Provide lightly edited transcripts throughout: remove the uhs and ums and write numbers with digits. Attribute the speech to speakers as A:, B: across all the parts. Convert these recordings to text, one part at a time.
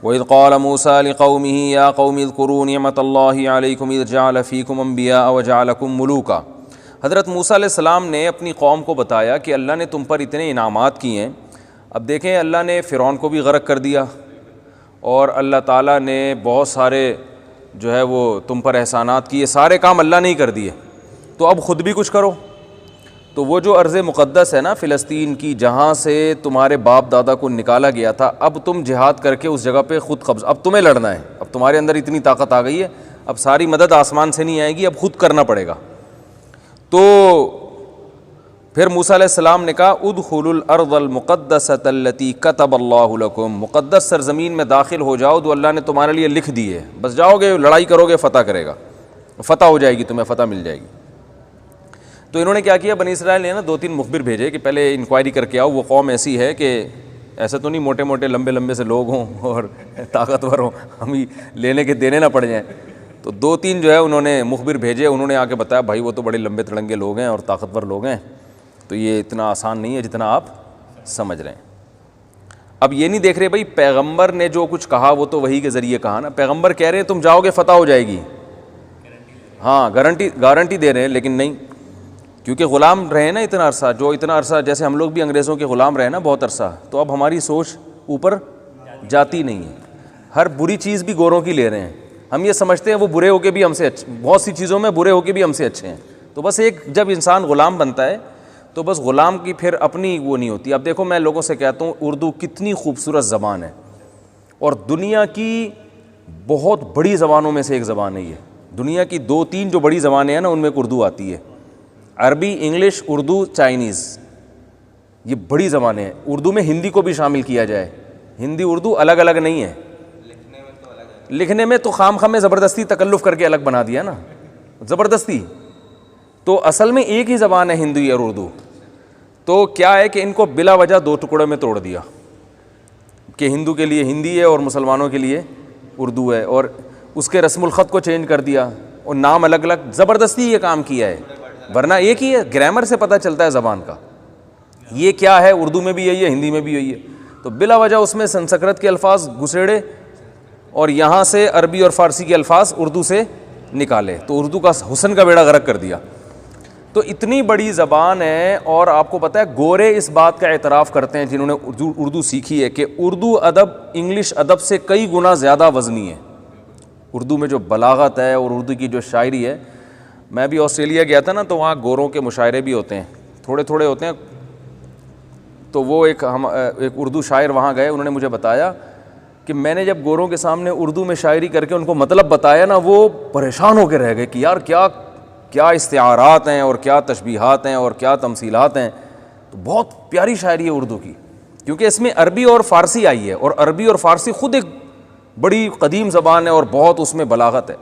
A: وَإِذْ قَالَ مُوسَىٰ لِقَوْمِهِ يَا قَوْمِ اذْكُرُوا نِعْمَةَ اللَّهِ عَلَيْكُمْ إِذْ جَعَلَ فِيكُمْ أَنْبِيَاءَ وَجَعَلَكُمْ مُلُوكًا۔ حضرت موسیٰ علیہ السلام نے اپنی قوم کو بتایا کہ اللہ نے تم پر اتنے انعامات کیے ہیں۔ اب دیکھیں، اللہ نے فرعون کو بھی غرق کر دیا، اور اللہ تعالیٰ نے بہت سارے جو ہے وہ تم پر احسانات کیے، سارے کام اللہ نے ہی کر دیے، تو اب خود بھی کچھ کرو۔ تو وہ جو ارض مقدس ہے نا فلسطین کی، جہاں سے تمہارے باپ دادا کو نکالا گیا تھا، اب تم جہاد کر کے اس جگہ پہ خود قبضہ، اب تمہیں لڑنا ہے، اب تمہارے اندر اتنی طاقت آ گئی ہے، اب ساری مدد آسمان سے نہیں آئے گی، اب خود کرنا پڑے گا۔ تو پھر موسیٰ علیہ السلام نے کہا ادخلوا الارض المقدسۃ التی کتب اللہ لکم، مقدس سرزمین میں داخل ہو جاؤ جو اللہ نے تمہارے لیے لکھ دی ہے، بس جاؤ گے، لڑائی کرو گے، فتح کرے گا، فتح ہو جائے گی، تمہیں فتح مل جائے گی۔ تو انہوں نے کیا کیا، بنی اسرائیل نے نا 2-3 مخبر بھیجے کہ پہلے انکوائری کر کے آؤ، وہ قوم ایسی ہے کہ ایسا تو نہیں موٹے موٹے لمبے لمبے سے لوگ ہوں اور طاقتور ہوں، ہم ہی لینے کے دینے نہ پڑ جائیں۔ تو 2-3 جو ہے انہوں نے مخبر بھیجے، انہوں نے آ کے بتایا بھائی وہ تو بڑے لمبے تڑنگے لوگ ہیں اور طاقتور لوگ ہیں، تو یہ اتنا آسان نہیں ہے جتنا آپ سمجھ رہے ہیں۔ اب یہ نہیں دیکھ رہے بھائی پیغمبر نے جو کچھ کہا وہ تو وحی کے ذریعے کہا نا، پیغمبر کہہ رہے ہیں تم جاؤ گے فتح ہو جائے گی، ہاں گارنٹی دے رہے ہیں، لیکن نہیں، کیونکہ غلام رہے نا اتنا عرصہ، جو اتنا عرصہ جیسے ہم لوگ بھی انگریزوں کے غلام رہے نا بہت عرصہ، تو اب ہماری سوچ اوپر جاتی نہیں ہے، ہر بری چیز بھی گوروں کی لے رہے ہیں، ہم یہ سمجھتے ہیں وہ برے ہو کے بھی ہم سے اچھے، بہت سی چیزوں میں برے ہو کے بھی ہم سے اچھے ہیں۔ تو بس ایک جب انسان غلام بنتا ہے تو بس غلام کی پھر اپنی وہ نہیں ہوتی۔ اب دیکھو میں لوگوں سے کہتا ہوں اردو کتنی خوبصورت زبان ہے، اور دنیا کی بہت بڑی زبانوں میں سے ایک زبان ہے یہ، دنیا کی 2-3 جو بڑی زبانیں ہیں نا ان میں اردو آتی ہے، عربی، انگلش، اردو، چائنیز، یہ بڑی زبانیں ہیں۔ اردو میں ہندی کو بھی شامل کیا جائے، ہندی اردو الگ الگ نہیں ہے، لکھنے میں تو خام خام میں زبردستی تکلف کر کے الگ بنا دیا نا، زبردستی، تو اصل میں ایک ہی زبان ہے ہندی اور اردو۔ تو کیا ہے کہ ان کو بلا وجہ 2 ٹکڑوں میں توڑ دیا کہ ہندو کے لیے ہندی ہے اور مسلمانوں کے لیے اردو ہے، اور اس کے رسم الخط کو چینج کر دیا اور نام الگ الگ، زبردستی یہ کام کیا ہے، ورنہ ایک ہی ہے، گرامر سے پتہ چلتا ہے زبان کا، یہ کیا ہے، اردو میں بھی یہی ہے، ہندی میں بھی یہی ہے، تو بلا وجہ اس میں سنسکرت کے الفاظ گھسیڑے اور یہاں سے عربی اور فارسی کے الفاظ اردو سے نکالے، تو اردو کا حسن کا بیڑا غرق کر دیا۔ تو اتنی بڑی زبان ہے، اور آپ کو پتہ ہے گورے اس بات کا اعتراف کرتے ہیں جنہوں نے اردو سیکھی ہے کہ اردو ادب انگلش ادب سے کئی گنا زیادہ وزنی ہے۔ اردو میں جو بلاغت ہے اور اردو کی جو شاعری ہے، میں بھی آسٹریلیا گیا تھا نا، تو وہاں گوروں کے مشاعرے بھی ہوتے ہیں، تھوڑے تھوڑے ہوتے ہیں، تو وہ ایک اردو شاعر وہاں گئے، انہوں نے مجھے بتایا کہ میں نے جب گوروں کے سامنے اردو میں شاعری کر کے ان کو مطلب بتایا نا، وہ پریشان ہو کے رہ گئے کہ یار کیا استعارات ہیں اور کیا تشبیہات ہیں اور کیا تمثیلات ہیں۔ تو بہت پیاری شاعری ہے اردو کی، کیونکہ اس میں عربی اور فارسی آئی ہے، اور عربی اور فارسی خود ایک بڑی قدیم زبان ہے اور بہت اس میں بلاغت ہے۔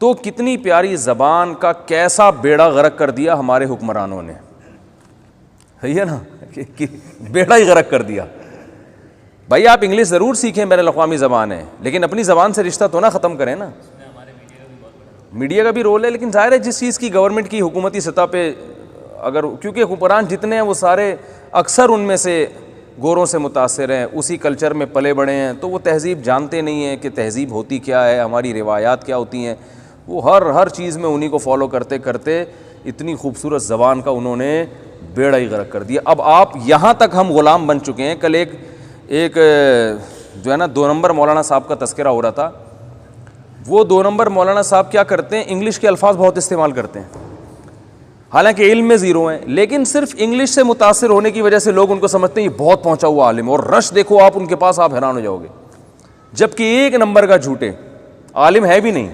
A: تو کتنی پیاری زبان کا کیسا بیڑا غرق کر دیا ہمارے حکمرانوں نے، ہے نا، بیڑا ہی غرق کر دیا۔ بھائی آپ انگلش ضرور سیکھیں، بین الاقوامی زبان ہے، لیکن اپنی زبان سے رشتہ تو نہ ختم کریں نا۔ میڈیا کا بھی رول ہے، لیکن ظاہر ہے جس چیز کی گورنمنٹ کی حکومتی سطح پہ اگر، کیونکہ حکمران جتنے ہیں وہ سارے اکثر ان میں سے گوروں سے متاثر ہیں، اسی کلچر میں پلے بڑے ہیں، تو وہ تہذیب جانتے نہیں ہیں کہ تہذیب ہوتی کیا ہے، ہماری روایات کیا ہوتی ہیں، وہ ہر چیز میں انہی کو فالو کرتے کرتے اتنی خوبصورت زبان کا انہوں نے بیڑا ہی غرق کر دیا۔ اب آپ یہاں تک ہم غلام بن چکے ہیں۔ کل ایک جو ہے نا 2 نمبر مولانا صاحب کا تذکرہ ہو رہا تھا، وہ 2 نمبر مولانا صاحب کیا کرتے ہیں، انگلش کے الفاظ بہت استعمال کرتے ہیں، حالانکہ علم میں زیرو ہیں، لیکن صرف انگلش سے متاثر ہونے کی وجہ سے لوگ ان کو سمجھتے ہیں یہ بہت پہنچا ہوا عالم، اور رش دیکھو آپ ان کے پاس، آپ حیران ہو جاؤ گے، جبکہ 1 نمبر کا جھوٹے، عالم ہے بھی نہیں،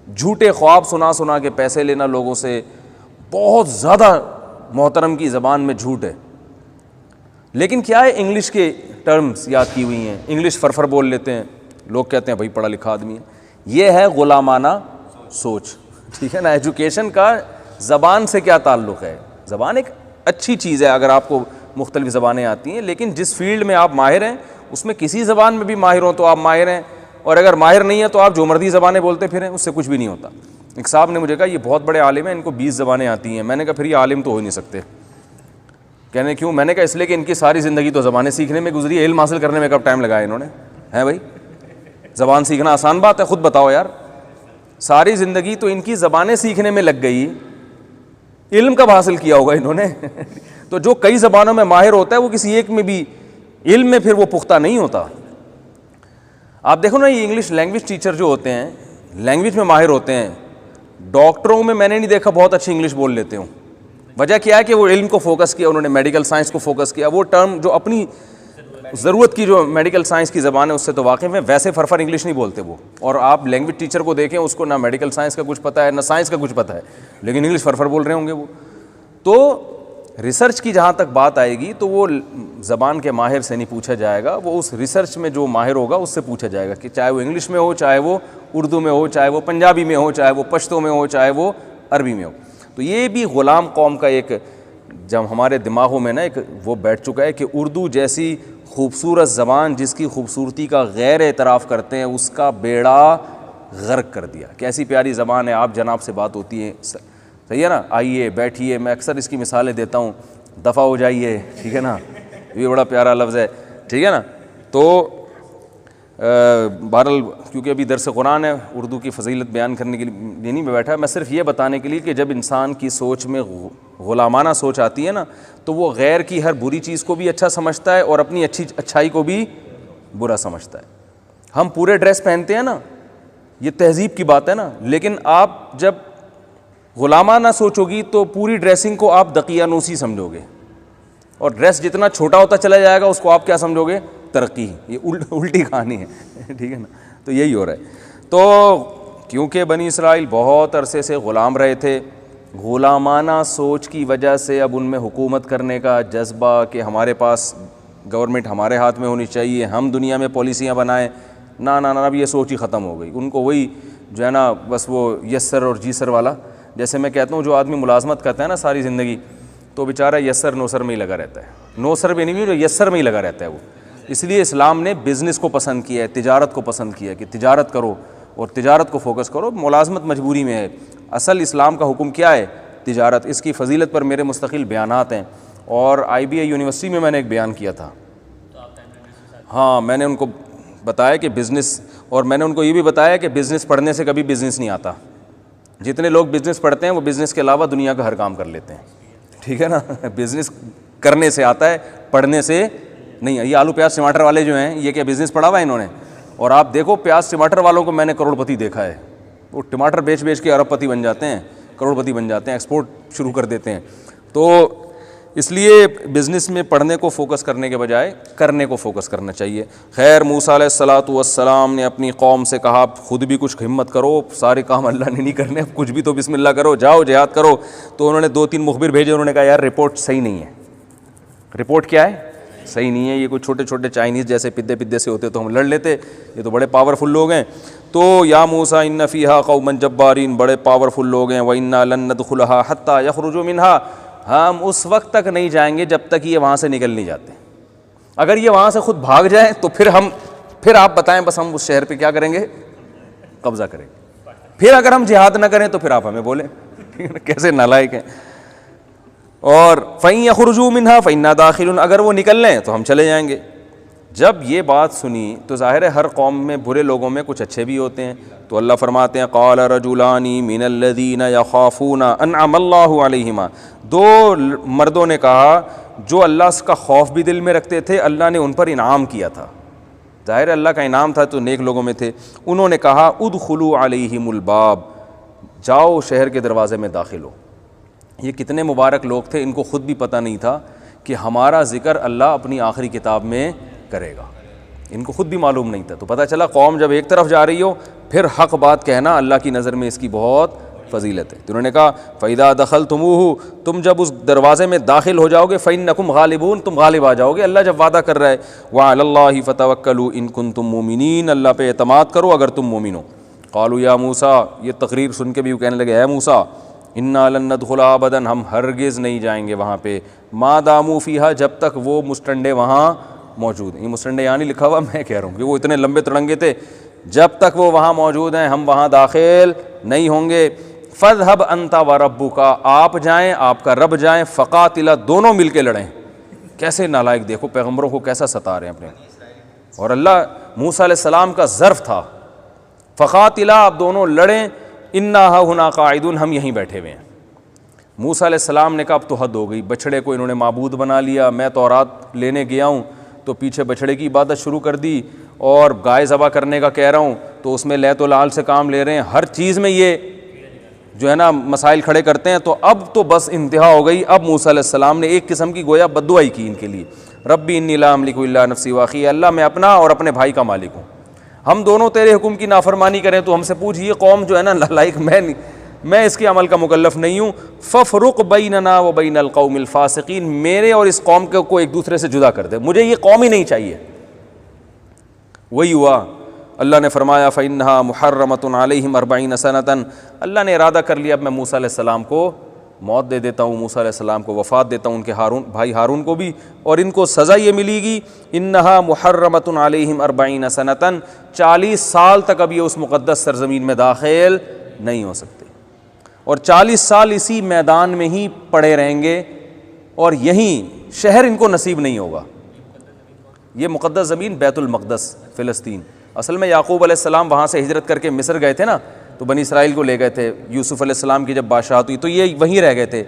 A: جھوٹے خواب سنا کے پیسے لینا لوگوں سے، بہت زیادہ محترم کی زبان میں جھوٹ ہے، لیکن کیا ہے، انگلش کے ٹرمز یاد کی ہوئی ہیں، انگلش فرفر بول لیتے ہیں، لوگ کہتے ہیں بھائی پڑھا لکھا آدمی ہے۔ یہ ہے غلامانہ سوچ، ٹھیک ہے نا۔ ایجوکیشن کا زبان سے کیا تعلق ہے؟ زبان ایک اچھی چیز ہے اگر آپ کو مختلف زبانیں آتی ہیں، لیکن جس فیلڈ میں آپ ماہر ہیں اس میں کسی زبان میں بھی ماہر ہوں تو آپ ماہر ہیں، اور اگر ماہر نہیں ہے تو آپ جو مرضی زبانیں بولتے پھریں، اس سے کچھ بھی نہیں ہوتا۔ ایک صاحب نے مجھے کہا یہ بہت بڑے عالم ہیں، ان کو 20 زبانیں آتی ہیں۔ میں نے کہا پھر یہ عالم تو ہو ہی نہیں سکتے۔ کہنے کیوں؟ میں نے کہا اس لیے کہ ان کی ساری زندگی تو زبانیں سیکھنے میں گزری ہے، علم حاصل کرنے میں کب ٹائم لگایا انہوں نے؟ ہے بھائی؟ زبان سیکھنا آسان بات ہے؟ خود بتاؤ یار، ساری زندگی تو ان کی زبانیں سیکھنے میں لگ گئی، علم کب حاصل کیا ہوگا انہوں نے؟ تو جو کئی زبانوں میں ماہر ہوتا ہے وہ کسی ایک میں بھی علم میں پھر وہ پختہ نہیں ہوتا۔ آپ دیکھو نا، یہ انگلش لینگویج ٹیچر جو ہوتے ہیں، لینگویج میں ماہر ہوتے ہیں، ڈاکٹروں میں نے نہیں دیکھا بہت اچھی انگلش بول لیتے ہوں۔ وجہ کیا ہے کہ وہ علم کو فوکس کیا، انہوں نے میڈیکل سائنس کو فوکس کیا، وہ ٹرم جو اپنی ضرورت کی جو میڈیکل سائنس کی زبان ہے اس سے تو واقف ہیں، ویسے فرفر انگلش نہیں بولتے وہ۔ اور آپ لینگویج ٹیچر کو دیکھیں، اس کو نہ میڈیکل سائنس کا کچھ پتہ ہے نہ سائنس کا کچھ پتہ ہے، لیکن انگلش فرفر بول رہے ہوں گے وہ۔ تو ریسرچ کی جہاں تک بات آئے گی تو وہ زبان کے ماہر سے نہیں پوچھا جائے گا، وہ اس ریسرچ میں جو ماہر ہوگا اس سے پوچھا جائے گا، کہ چاہے وہ انگلش میں ہو، چاہے وہ اردو میں ہو، چاہے وہ پنجابی میں ہو، چاہے وہ پشتو میں ہو، چاہے وہ عربی میں ہو۔ تو یہ بھی غلام قوم کا ایک، جب ہمارے دماغوں میں نا ایک وہ بیٹھ چکا ہے کہ اردو جیسی خوبصورت زبان جس کی خوبصورتی کا غیر اعتراف کرتے ہیں، اس کا بیڑا غرق کر دیا۔ کیسی پیاری زبان ہے، آپ جناب سے بات ہوتی ہے، صحیح ہے نا، آئیے بیٹھیے، میں اکثر اس کی مثالیں دیتا ہوں، دفع ہو جائیے، ٹھیک ہے نا، یہ بڑا پیارا لفظ ہے، ٹھیک ہے نا۔ تو بہرحال کیونکہ ابھی درس قرآن ہے، اردو کی فضیلت بیان کرنے کے لیے نہیں میں بیٹھا، میں صرف یہ بتانے کے لیے کہ جب انسان کی سوچ میں غلامانہ سوچ آتی ہے نا، تو وہ غیر کی ہر بری چیز کو بھی اچھا سمجھتا ہے اور اپنی اچھائی کو بھی برا سمجھتا ہے۔ ہم پورے ڈریس پہنتے ہیں نا، یہ تہذیب کی بات ہے نا، لیکن آپ جب غلامانہ سوچو گی تو پوری ڈریسنگ کو آپ دقیانوسی سمجھو گے، اور ڈریس جتنا چھوٹا ہوتا چلا جائے گا اس کو آپ کیا سمجھو گے؟ ترقی۔ یہ الٹی کہانی ہے، ٹھیک ہے نا۔ تو یہی ہو رہا ہے۔ تو کیونکہ بنی اسرائیل بہت عرصے سے غلام رہے تھے، غلامانہ سوچ کی وجہ سے اب ان میں حکومت کرنے کا جذبہ کہ ہمارے پاس گورنمنٹ ہمارے ہاتھ میں ہونی چاہیے، ہم دنیا میں پالیسیاں بنائیں، نہ اب یہ سوچ ہی ختم ہو گئی۔ ان کو وہی جو ہے نا بس وہ یس سر اور جی سر والا، جیسے میں کہتا ہوں جو آدمی ملازمت کرتا ہے نا ساری زندگی، تو بیچارہ یس سر نو سر میں ہی لگا رہتا ہے، نو سر بھی نہیں، یس سر میں ہی لگا رہتا ہے وہ۔ اس لیے اسلام نے بزنس کو پسند کیا ہے، تجارت کو پسند کیا ہے، کہ تجارت کرو اور تجارت کو فوکس کرو۔ ملازمت مجبوری میں ہے، اصل اسلام کا حکم کیا ہے؟ تجارت۔ اس کی فضیلت پر میرے مستقل بیانات ہیں، اور IBI یونیورسٹی میں نے ایک بیان کیا تھا۔ ہاں، میں نے ان کو بتایا کہ بزنس، اور میں نے ان کو یہ بھی بتایا کہ بزنس پڑھنے سے کبھی بزنس نہیں آتا۔ جتنے لوگ بزنس پڑھتے ہیں وہ بزنس کے علاوہ دنیا کا ہر کام کر لیتے ہیں، ٹھیک ہے نا۔ بزنس کرنے سے آتا ہے، پڑھنے سے نہیں۔ یہ آلو پیاز ٹماٹر والے جو ہیں، یہ کیا بزنس پڑھا ہوا ہے انہوں نے؟ اور آپ دیکھو پیاز ٹماٹر والوں کو میں نے کروڑ پتی دیکھا ہے، وہ ٹماٹر بیچ بیچ کے ارب پتی بن جاتے ہیں، کروڑ پتی بن جاتے ہیں، ایکسپورٹ شروع کر دیتے ہیں۔ تو اس لیے بزنس میں پڑھنے کو فوکس کرنے کے بجائے کرنے کو فوکس کرنا چاہیے۔ خیر، موسیٰ علیہ السلام نے اپنی قوم سے کہا خود بھی کچھ ہمت کرو، سارے کام اللہ نے نہیں کرنے، کچھ بھی تو بسم اللہ کرو، جاؤ جہاد کرو۔ تو انہوں نے 2-3 مخبر بھیجے، انہوں نے کہا یار رپورٹ صحیح نہیں ہے۔ رپورٹ کیا ہے؟ صحیح نہیں ہے، یہ کوئی چھوٹے چھوٹے چائنیز جیسے پدے سے ہوتے تو ہم لڑ لیتے، یہ تو بڑے پاورفل لوگ ہیں۔ تو یا موسیٰ ان فیہا قوما جبارین، بڑے پاورفل لوگ ہیں، وَإِنَّا لَن نَدْخُلَهَا حَتَّى يَخْرُجُوا مِنْهَا، ہم اس وقت تک نہیں جائیں گے جب تک یہ وہاں سے نکل نہیں جاتے۔ اگر یہ وہاں سے خود بھاگ جائیں تو پھر آپ بتائیں، بس ہم اس شہر پہ کیا کریں گے؟ قبضہ کریں گے۔ پھر اگر ہم جہاد نہ کریں تو پھر آپ ہمیں بولیں، کیسے نالائق ہیں۔ اور فَإِن يَخْرُجُوا مِنْهَا فَإِنَّا دَاخِلُونَ، اگر وہ نکل لیں تو ہم چلے جائیں گے۔ جب یہ بات سنی تو ظاہر ہے ہر قوم میں برے لوگوں میں کچھ اچھے بھی ہوتے ہیں، تو اللہ فرماتے ہیں قال رجلان من الذین یخافون انعم اللہ علیہما، 2 مردوں نے کہا جو اللہ کا خوف بھی دل میں رکھتے تھے، اللہ نے ان پر انعام کیا تھا، ظاہر ہے اللہ کا انعام تھا تو نیک لوگوں میں تھے۔ انہوں نے کہا ادخلوا علیہم الباب، جاؤ شہر کے دروازے میں داخل ہو۔ یہ کتنے مبارک لوگ تھے، ان کو خود بھی پتہ نہیں تھا کہ ہمارا ذکر اللہ اپنی آخری کتاب میں کرے گا، ان کو خود بھی معلوم نہیں تھا۔ تو پتہ چلا قوم جب ایک طرف جا رہی ہو پھر حق بات کہنا اللہ کی نظر میں اس کی بہت فضیلت ہے۔ تو انہوں نے کہا فَإِذَا دَخَلْتُمُوهُ، تم جب اس دروازے میں داخل ہو جاؤ گے، فَإِنَّكُمْ غَالِبُونَ، تم غالب آ جاؤ گے، اللہ جب وعدہ کر رہا ہے وَعَلَى اللَّهِ فَتَوَكَّلُوا إِن كُنتُم مُؤْمِنِينَ، اللہ پہ اعتماد کرو اگر تم مومن ہو۔ قالوا یا موسیٰ، یہ تقریر سن کے بھی وہ کہنے لگے اے موسیٰ انا لن ندخلها ابدا، ہم ہرگز نہیں جائیں گے وہاں پہ، ما داموا فیہا، جب تک وہ مستنڈے وہاں موجود ہیں۔ یہ مستنڈے یہاں نہیں لکھا ہوا، میں کہہ رہا ہوں کہ وہ اتنے لمبے تڑنگے تھے، جب تک وہ وہاں موجود ہیں ہم وہاں داخل نہیں ہوں گے۔ فاذهب انت وربک، آپ جائیں آپ کا رب جائیں، فقاتلا، دونوں مل کے لڑیں۔ کیسے نالائق، دیکھو پیغمبروں کو کیسا ستا رہے ہیں اپنے، اور اللہ موسیٰ علیہ السلام کا ظرف تھا، فقاتلا، آپ دونوں لڑیں، انا ہنا قاعدون، ہم یہیں بیٹھے ہوئے ہیں۔ موسیٰ علیہ السلام نے کہا اب تو حد ہو گئی، بچھڑے کو انہوں نے معبود بنا لیا، میں تورات لینے گیا ہوں تو پیچھے بچھڑے کی عبادت شروع کر دی، اور گائے ذبح کرنے کا کہہ رہا ہوں تو اس میں لیت و لال سے کام لے رہے ہیں، ہر چیز میں یہ جو ہے نا مسائل کھڑے کرتے ہیں۔ تو اب تو بس انتہا ہو گئی۔ اب موسیٰ علیہ السلام نے ایک قسم کی گویا بد دعائی کی ان کے لیے، ربی انی لا املک الا نفسی واخی، اللہ میں اپنا اور اپنے بھائی کا مالک ہوں، ہم دونوں تیرے حکم کی نافرمانی کریں تو ہم سے پوچھ، یہ قوم جو ہے نا لائق میں اس کے عمل کا مکلف نہیں ہوں، ففرق بیننا و بین القوم الفاسقین، میرے اور اس قوم کو ایک دوسرے سے جدا کر دے، مجھے یہ قوم ہی نہیں چاہیے۔ وہی ہوا، اللہ نے فرمایا فإنها محرمۃ علیہم 40 سنۃ، اللہ نے ارادہ کر لیا اب میں موسیٰ علیہ السلام کو موت دے دیتا ہوں، موسیٰ علیہ السلام کو وفات دیتا ہوں، ان کے بھائی ہارون کو بھی، اور ان کو سزا یہ ملے گی، انہا محرمۃ علیہم 40 سنۃ، 40 سال تک اب یہ اس مقدس سرزمین میں داخل نہیں ہو سکتے، اور 40 سال اسی میدان میں ہی پڑے رہیں گے، اور یہیں شہر ان کو نصیب نہیں ہوگا۔ یہ مقدس زمین بیت المقدس فلسطین، اصل میں یعقوب علیہ السلام وہاں سے ہجرت کر کے مصر گئے تھے نا، تو بنی اسرائیل کو لے گئے تھے، یوسف علیہ السلام کی جب بادشاہت ہوئی تو یہ وہیں رہ گئے تھے،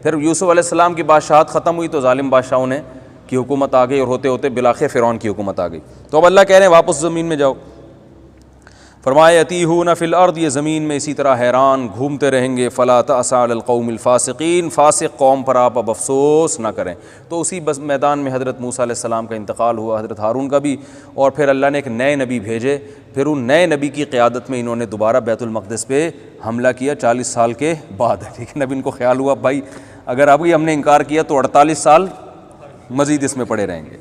A: پھر یوسف علیہ السلام کی بادشاہت ختم ہوئی تو ظالم بادشاہوں نے کی حکومت آ گئی، اور ہوتے ہوتے بالآخر فرعون کی حکومت آ گئی، تو اب اللہ کہہ رہے ہیں واپس زمین میں جاؤ۔ فرمایا یتیہون فی الارض، یہ زمین میں اسی طرح حیران گھومتے رہیں گے، فلا تأس علی القوم الفاسقین، فاسق قوم پر آپ اب افسوس نہ کریں۔ تو اسی بس میدان میں حضرت موسیٰ علیہ السلام کا انتقال ہوا، حضرت ہارون کا بھی، اور پھر اللہ نے ایک نئے نبی بھیجے، پھر ان نئے نبی کی قیادت میں انہوں نے دوبارہ بیت المقدس پہ حملہ کیا 40 سال کے بعد، لیکن اب ان کو خیال ہوا بھائی اگر اب ہم نے انکار کیا تو 48 سال مزید اس میں پڑے رہیں گے۔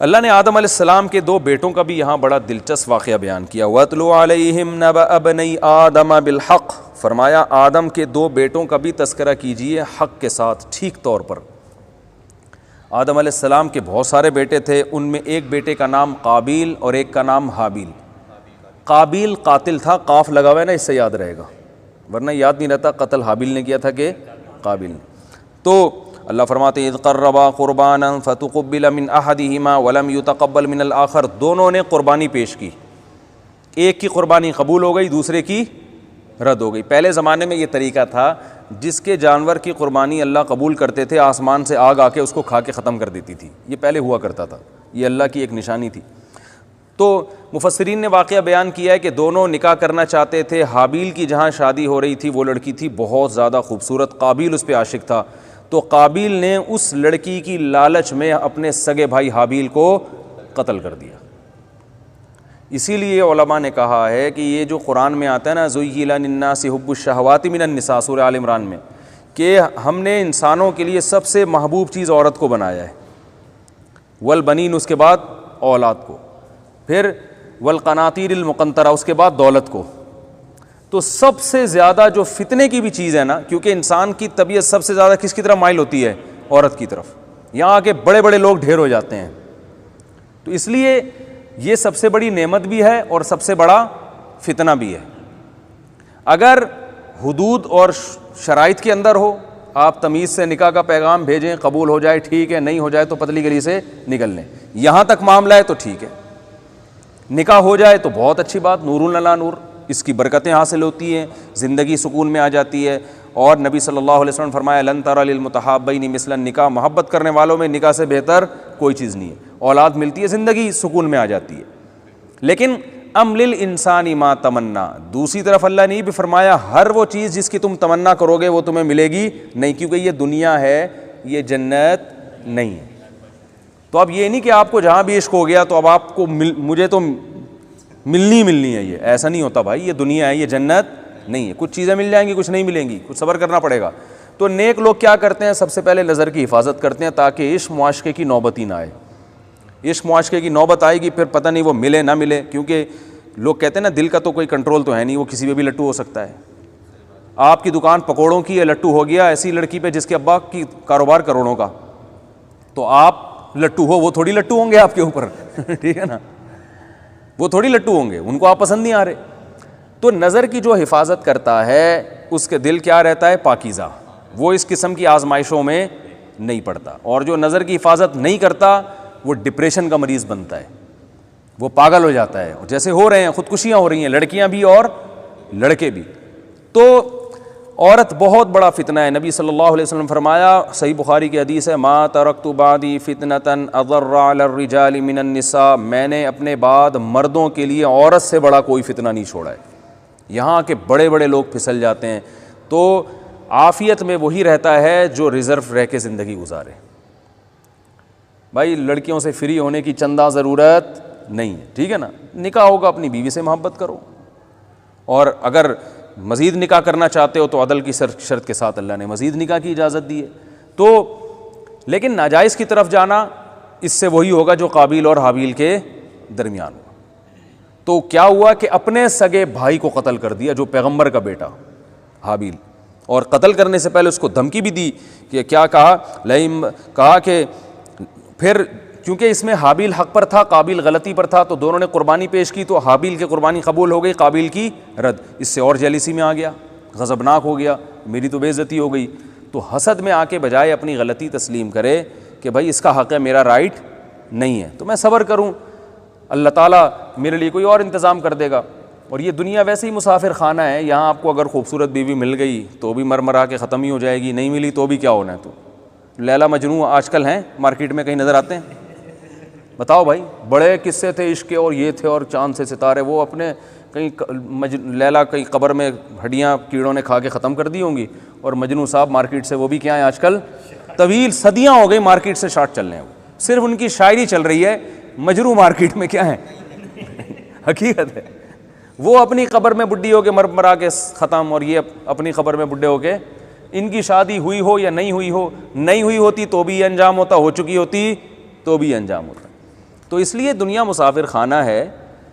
A: اللہ نے آدم علیہ السلام کے 2 بیٹوں کا بھی یہاں بڑا دلچسپ واقعہ بیان کیا، وَاتْلُ عَلَيْهِمْ نَبَأَ بَنِي آدَمَ بِالْحَقِّ، فرمایا آدم کے 2 بیٹوں کا بھی تذکرہ کیجئے حق کے ساتھ، ٹھیک طور پر۔ آدم علیہ السلام کے بہت سارے بیٹے تھے، ان میں ایک بیٹے کا نام قابیل اور ایک کا نام حابیل۔ قابیل قاتل تھا، قاف لگا ہوا ہے نا، اس سے یاد رہے گا، ورنہ یاد نہیں رہتا قتل حابیل نے کیا تھا کہ قابیل نے۔ تو اللہ فرماتے ہیں اذ قربا قربانا فتقبل من احدہما ولم يتقبل من الآخر، دونوں نے قربانی پیش کی، ایک کی قربانی قبول ہو گئی، دوسرے کی رد ہو گئی۔ پہلے زمانے میں یہ طریقہ تھا، جس کے جانور کی قربانی اللہ قبول کرتے تھے آسمان سے آگ آ کے اس کو کھا کے ختم کر دیتی تھی، یہ پہلے ہوا کرتا تھا، یہ اللہ کی ایک نشانی تھی۔ تو مفسرین نے واقعہ بیان کیا ہے کہ دونوں نکاح کرنا چاہتے تھے، حابیل کی جہاں شادی ہو رہی تھی وہ لڑکی تھی بہت زیادہ خوبصورت، قابیل اس پہ عاشق تھا، تو قابیل نے اس لڑکی کی لالچ میں اپنے سگے بھائی حابیل کو قتل کر دیا۔ اسی لیے علماء نے کہا ہے کہ یہ جو قرآن میں آتا ہے نا زُيِّنَ لِلنَّاسِ حُبُّ الشَّهَوَاتِ مِنَ النِّسَاء، سورہ آل عمران میں، کہ ہم نے انسانوں کے لیے سب سے محبوب چیز عورت کو بنایا ہے، والبنین اس کے بعد اولاد کو، پھر والقناطیر المقنطرہ اس کے بعد دولت کو، تو سب سے زیادہ جو فتنے کی بھی چیز ہے نا، کیونکہ انسان کی طبیعت سب سے زیادہ کس کی طرف مائل ہوتی ہے؟ عورت کی طرف، یہاں کے بڑے بڑے لوگ ڈھیر ہو جاتے ہیں، تو اس لیے یہ سب سے بڑی نعمت بھی ہے اور سب سے بڑا فتنہ بھی ہے۔ اگر حدود اور شرائط کے اندر ہو، آپ تمیز سے نکاح کا پیغام بھیجیں، قبول ہو جائے ٹھیک ہے، نہیں ہو جائے تو پتلی گلی سے نکل لیں، یہاں تک معاملہ ہے تو ٹھیک ہے، نکاح ہو جائے تو بہت اچھی بات، نور علی نور، اس کی برکتیں حاصل ہوتی ہیں، زندگی سکون میں آ جاتی ہے، اور نبی صلی اللہ علیہ وسلم نے فرمایا لن تر للمتحابین مثل النکاح، محبت کرنے والوں میں نکاح سے بہتر کوئی چیز نہیں ہے، اولاد ملتی ہے، زندگی سکون میں آ جاتی ہے۔ لیکن ام للانسان ما تمنا، دوسری طرف اللہ نے بھی فرمایا ہر وہ چیز جس کی تم تمنا کرو گے وہ تمہیں ملے گی نہیں، کیونکہ یہ دنیا ہے، یہ جنت نہیں ہے۔ تو اب یہ نہیں کہ آپ کو جہاں بھی عشق ہو گیا تو اب آپ کو مجھے تو ملنی ہے، یہ ایسا نہیں ہوتا بھائی، یہ دنیا ہے، یہ جنت نہیں ہے، کچھ چیزیں مل جائیں گی، کچھ نہیں ملیں گی، کچھ صبر کرنا پڑے گا۔ تو نیک لوگ کیا کرتے ہیں؟ سب سے پہلے نظر کی حفاظت کرتے ہیں تاکہ عشق معاشقے کی نوبت ہی نہ آئے، عشق معاشقے کی نوبت آئے گی پھر پتہ نہیں وہ ملے نہ ملے، کیونکہ لوگ کہتے ہیں نا دل کا تو کوئی کنٹرول تو ہے نہیں، وہ کسی پہ بھی لٹو ہو سکتا ہے۔ آپ کی دکان پکوڑوں کی ہے، لٹو ہو گیا ایسی لڑکی پہ جس کے ابا کی کاروبار کروڑوں کا، تو آپ لٹو ہو، وہ تھوڑی لٹو ہوں گے آپ کے اوپر ٹھیک ہے نا، وہ تھوڑی لٹو ہوں گے، ان کو آپ پسند نہیں آ رہے۔ تو نظر کی جو حفاظت کرتا ہے اس کے دل کیا رہتا ہے؟ پاکیزہ، وہ اس قسم کی آزمائشوں میں نہیں پڑتا، اور جو نظر کی حفاظت نہیں کرتا وہ ڈپریشن کا مریض بنتا ہے، وہ پاگل ہو جاتا ہے. جیسے ہو رہے ہیں خودکشیاں ہو رہی ہیں, لڑکیاں بھی اور لڑکے بھی. تو عورت بہت بڑا فتنہ ہے. نبی صلی اللہ علیہ وسلم فرمایا, صحیح بخاری کی حدیث ہے, ما ترکت بعدی فتنةً اضر علی الرجال من النساء, میں نے اپنے بعد مردوں کے لیے عورت سے بڑا کوئی فتنہ نہیں چھوڑا ہے. یہاں کے بڑے بڑے لوگ پھسل جاتے ہیں. تو عافیت میں وہی رہتا ہے جو ریزرو رہ کے زندگی گزارے. بھائی لڑکیوں سے فری ہونے کی چندہ ضرورت نہیں ہے, ٹھیک ہے نا. نکاح ہوگا اپنی بیوی سے محبت کرو, اور اگر مزید نکاح کرنا چاہتے ہو تو عدل کی شرط کے ساتھ اللہ نے مزید نکاح کی اجازت دی ہے. تو لیکن ناجائز کی طرف جانا اس سے وہی ہوگا جو قابیل اور حابیل کے درمیان ہوا. تو کیا ہوا کہ اپنے سگے بھائی کو قتل کر دیا, جو پیغمبر کا بیٹا حابیل, اور قتل کرنے سے پہلے اس کو دھمکی بھی دی کہ کیا کہا, کہا کہ پھر کیونکہ اس میں حابیل حق پر تھا, قابیل غلطی پر تھا, تو دونوں نے قربانی پیش کی, تو حابیل کی قربانی قبول ہو گئی, قابیل کی رد. اس سے اور جیلیسی میں آ گیا, غضبناک ہو گیا, میری تو بے عزتی ہو گئی. تو حسد میں آ کے بجائے اپنی غلطی تسلیم کرے کہ بھائی اس کا حق ہے, میرا رائٹ نہیں ہے, تو میں صبر کروں, اللہ تعالیٰ میرے لیے کوئی اور انتظام کر دے گا. اور یہ دنیا ویسے ہی مسافر خانہ ہے, یہاں آپ کو اگر خوبصورت بیوی مل گئی تو بھی مرمرا کے ختم ہی ہو جائے گی, نہیں ملی تو بھی کیا ہونا ہے. تو لیلا مجنوں آج کل ہیں مارکیٹ میں, کہیں نظر آتے ہیں؟ بتاؤ بھائی, بڑے قصے تھے عشق کے, اور یہ تھے, اور چاند سے ستارے, وہ اپنے کہیں لیلا کہیں قبر میں ہڈیاں کیڑوں نے کھا کے ختم کر دی ہوں گی, اور مجنوں صاحب مارکیٹ سے وہ بھی کیا ہیں آج کل, طویل صدیاں ہو گئی مارکیٹ سے شارٹ چل رہے ہیں, صرف ان کی شاعری چل رہی ہے, مجنوں مارکیٹ میں کیا ہے حقیقت ہے. وہ اپنی قبر میں بڈھی ہو کے مرا کے ختم, اور یہ اپنی قبر میں بڈھے ہو کے, ان کی شادی ہوئی ہو یا نہیں ہوئی ہو, نہیں ہوئی ہوتی تو بھی انجام ہوتا, ہو چکی ہوتی تو بھی انجام ہوتا. تو اس لیے دنیا مسافر خانہ ہے,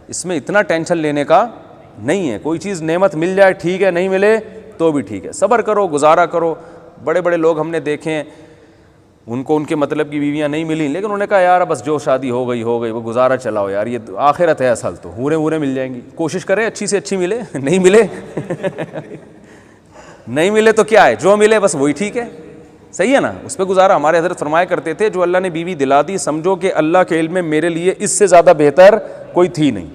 A: اس میں اتنا ٹینشن لینے کا نہیں ہے. کوئی چیز نعمت مل جائے ٹھیک ہے, نہیں ملے تو بھی ٹھیک ہے, صبر کرو, گزارا کرو. بڑے بڑے لوگ ہم نے دیکھے ہیں, ان کو ان کے مطلب کی بیویاں نہیں ملیں, لیکن انہوں نے کہا یار بس جو شادی ہو گئی وہ گزارا چلاؤ یار, یہ آخرت ہے اصل, تو ہورے مل جائیں گی, کوشش کریں اچھی سے اچھی ملے, نہیں ملے نہیں ملے تو کیا ہے, جو ملے بس وہی ٹھیک ہے, صحیح ہے نا, اس پہ گزارا. ہمارے حضرت فرمایا کرتے تھے, جو اللہ نے بیوی دلا دی سمجھو کہ اللہ کے علم میں میرے لیے اس سے زیادہ بہتر کوئی تھی نہیں,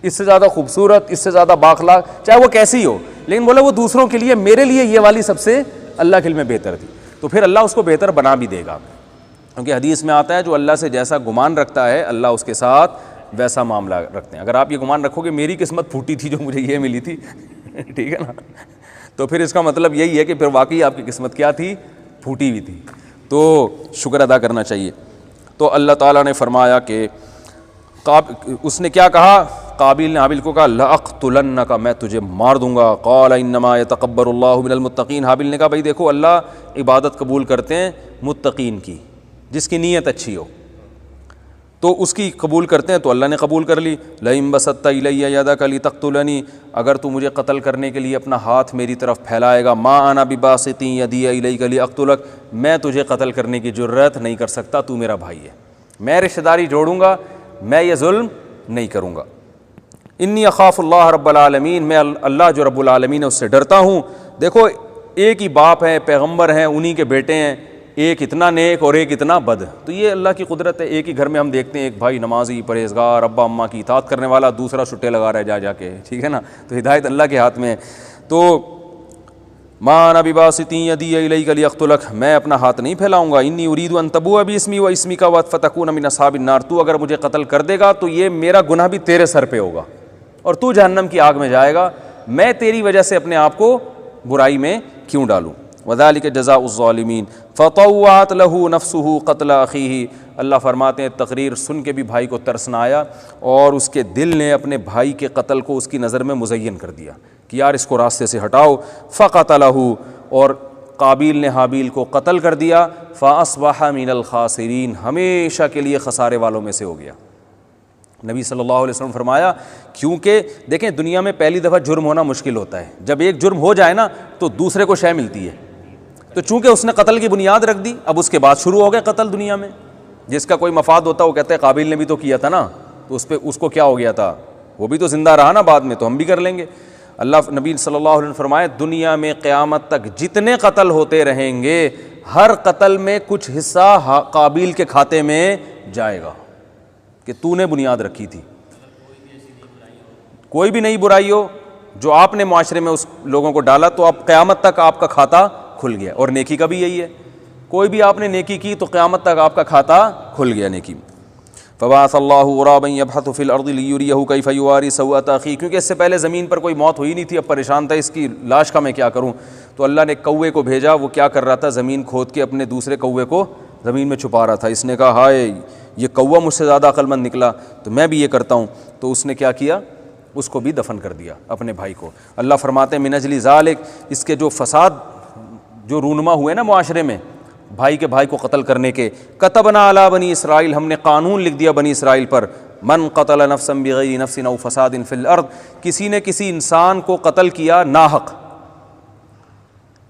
A: اس سے زیادہ خوبصورت, اس سے زیادہ بااخلاق, چاہے وہ کیسی ہو, لیکن بولے وہ دوسروں کے لیے, میرے لیے یہ والی سب سے اللہ کے علم میں بہتر تھی. تو پھر اللہ اس کو بہتر بنا بھی دے گا, کیونکہ حدیث میں آتا ہے جو اللہ سے جیسا گمان رکھتا ہے اللہ اس کے ساتھ ویسا معاملہ رکھتے ہیں. اگر آپ یہ گمان رکھو کہ میری قسمت پھوٹی تھی جو مجھے یہ ملی تھی ٹھیک ہے نا, تو پھر اس کا مطلب یہی ہے کہ پھر واقعی آپ کی قسمت کیا تھی, پھوٹی ہوئی تھی. تو شکر ادا کرنا چاہیے. تو اللہ تعالیٰ نے فرمایا کہ اس نے کیا کہا, قابیل نے حابیل کو کہا لأقتلنک, میں تجھے مار دوں گا. قال انما یتقبل اللہ من المتقین, حابیل نے کہا بھائی دیکھو اللہ عبادت قبول کرتے ہیں متقین کی, جس کی نیت اچھی ہو تو اس کی قبول کرتے ہیں, تو اللہ نے قبول کر لی. لئن بسطت الی یدک لتقتلنی, اگر تو مجھے قتل کرنے کے لیے اپنا ہاتھ میری طرف پھیلائے گا, ما انا بباسط یدی الیک لاقتلک, میں تجھے قتل کرنے کی جرأت نہیں کر سکتا, تو میرا بھائی ہے, میں رشتہ داری جوڑوں گا, میں یہ ظلم نہیں کروں گا. انی اخاف اللہ رب العالمین, میں اللہ جو رب العالمین ہے اس سے ڈرتا ہوں. دیکھو ایک ہی باپ ہے, پیغمبر ہیں, انہی کے بیٹے ہیں, ایک اتنا نیک اور ایک اتنا بد, تو یہ اللہ کی قدرت ہے. ایک ہی گھر میں ہم دیکھتے ہیں ایک بھائی نمازی پرہیزگار ابا اماں کی اطاعت کرنے والا, دوسرا چھٹے لگا رہا ہے جا کے, ٹھیک ہے نا. تو ہدایت اللہ کے ہاتھ میں ہے. تو ما انا بباسط یدی الیک لاقتلک, میں اپنا ہاتھ نہیں پھیلاؤں گا. انی ارید ان تبوء باسمی و اسمک فتکون من اصحاب النار, تو اگر مجھے قتل کر دے گا تو یہ میرا گناہ بھی تیرے سر پہ ہوگا اور تو جہنم کی آگ میں جائے گا, میں تیری وجہ سے اپنے آپ کو برائی میں کیوں ڈالوں. وذالک جزاء الظالمین فطوعت له نفسه قتل اخیہ, اللہ فرماتے ہیں تقریر سن کے بھی بھائی کو ترس نہ آیا, اور اس کے دل نے اپنے بھائی کے قتل کو اس کی نظر میں مزین کر دیا کہ یار اس کو راستے سے ہٹاؤ. فقتلہ, اور قابیل نے حابیل کو قتل کر دیا. فاصبح من الخاسرین, ہمیشہ کے لیے خسارے والوں میں سے ہو گیا. نبی صلی اللہ علیہ وسلم فرمایا, کیونکہ دیکھیں دنیا میں پہلی دفعہ جرم ہونا مشکل ہوتا ہے, جب ایک جرم ہو جائے نا تو دوسرے کو شے ملتی ہے. تو چونکہ اس نے قتل کی بنیاد رکھ دی, اب اس کے بعد شروع ہو گئے قتل دنیا میں. جس کا کوئی مفاد ہوتا وہ کہتے ہیں قابیل نے بھی تو کیا تھا نا, تو اس کو کیا ہو گیا تھا, وہ بھی تو زندہ رہا نا بعد میں, تو ہم بھی کر لیں گے. اللہ نبی صلی اللہ علیہ وسلم فرمائے دنیا میں قیامت تک جتنے قتل ہوتے رہیں گے, ہر قتل میں کچھ حصہ قابیل کے کھاتے میں جائے گا کہ تو نے بنیاد رکھی تھی. کوئی بھی نئی برائی ہو جو آپ نے معاشرے میں اس لوگوں کو ڈالا تو اب قیامت تک آپ کا کھاتا کھل گیا. اور نیکی کا بھی یہی ہے, کوئی بھی آپ نے نیکی کی تو قیامت تک آپ کا کھاتا کھل گیا نیکی میں. فبعث اللہ غرابا یبحث فی الارض لیریہ کیف یواری سوءۃ اخیہ, کیونکہ اس سے پہلے زمین پر کوئی موت ہوئی نہیں تھی, اب پریشان تھا اس کی لاش کا میں کیا کروں, تو اللہ نے کوے کو بھیجا. وہ کیا کر رہا تھا, زمین کھود کے اپنے دوسرے کوے کو زمین میں چھپا رہا تھا. اس نے کہا ہائے یہ کوا مجھ سے زیادہ عقل مند نکلا تو میں بھی یہ کرتا ہوں. تو اس نے کیا کیا, اس کو بھی دفن کر دیا اپنے بھائی کو. اللہ فرماتے ہیں من اجل ذالک, اس کے جو فساد جو رونما ہوئے نا معاشرے میں بھائی کے بھائی کو قتل کرنے کے, کتبنا علی بنی اسرائیل, ہم نے قانون لکھ دیا بنی اسرائیل پر, من قتل نفسا بغیر نفس او فساد فی الارض, کسی نے کسی انسان کو قتل کیا ناحق,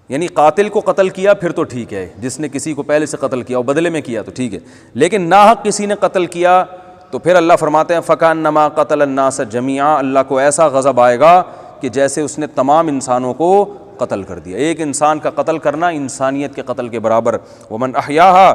A: یعنی قاتل کو قتل کیا پھر تو ٹھیک ہے, جس نے کسی کو پہلے سے قتل کیا اور بدلے میں کیا تو ٹھیک ہے, لیکن ناحق کسی نے قتل کیا تو پھر اللہ فرماتے ہیں فکانما قتل الناس جميعا, اللہ کو ایسا غضب آئے گا کہ جیسے اس نے تمام انسانوں کو قتل کر دیا. ایک انسان کا قتل کرنا انسانیت کے قتل کے برابر. ومن احیاہا,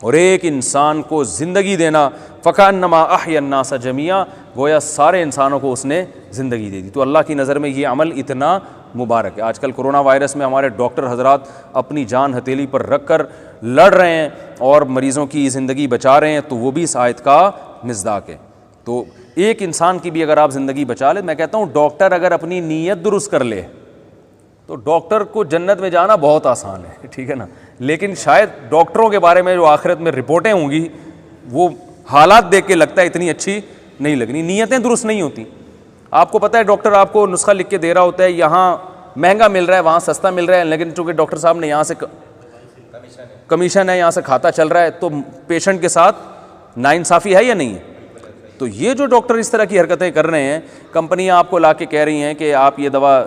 A: اور ایک انسان کو زندگی دینا, فکانما احیا الناس جميعا, گویا سارے انسانوں کو اس نے زندگی دے دی. تو اللہ کی نظر میں یہ عمل اتنا مبارک ہے. آج کل کرونا وائرس میں ہمارے ڈاکٹر حضرات اپنی جان ہتھیلی پر رکھ کر لڑ رہے ہیں اور مریضوں کی زندگی بچا رہے ہیں, تو وہ بھی اس آیت کا مصداق ہے. تو ایک انسان کی بھی اگر آپ زندگی بچا لیں, میں کہتا ہوں ڈاکٹر اگر اپنی نیت درست کر لے تو ڈاکٹر کو جنت میں جانا بہت آسان ہے, ٹھیک ہے نا. لیکن شاید ڈاکٹروں کے بارے میں جو آخرت میں رپورٹیں ہوں گی وہ حالات دیکھ کے لگتا ہے اتنی اچھی نہیں لگنی, نیتیں درست نہیں ہوتی. آپ کو پتہ ہے ڈاکٹر آپ کو نسخہ لکھ کے دے رہا ہوتا ہے, یہاں مہنگا مل رہا ہے وہاں سستا مل رہا ہے, لیکن چونکہ ڈاکٹر صاحب نے یہاں سے کمیشن ہے, یہاں سے کھاتا چل رہا ہے, تو پیشنٹ کے ساتھ ناانصافی ہے یا نہیں ہے. تو یہ جو ڈاکٹر اس طرح کی حرکتیں کر رہے ہیں, کمپنیاں آپ کو لا کے کہہ رہی ہیں کہ آپ یہ دوا